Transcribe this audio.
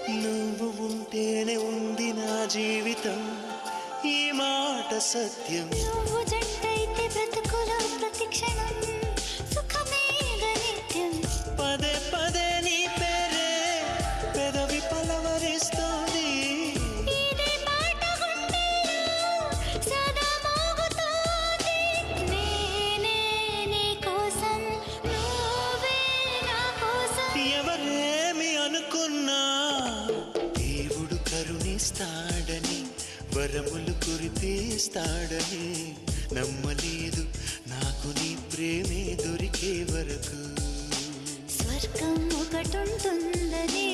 నువ్వు ఉంటేనే ఉంది నా జీవితం, ఈ మాట సత్యం. నువ్వు జంటైతే బ్రతుకులో ప్రతి క్షణం సుఖమే నిత్యం. పదే పదే నీ పేరే పెదవి పలవరిస్తోంది. ఇదే మాట గుండెలో సదా మోగుతోంది. నేనే నీ కోసం, నువ్వే నా కోసం. ఎవరేమి అనుకున్నా దేవుడు కరుణిస్తాడని, వరములు కురిపిస్తాడని నమ్మలేదు నాకు నీ ప్రేమే దొరికే వరకు. స్వర్గం ఒకటుంటుందని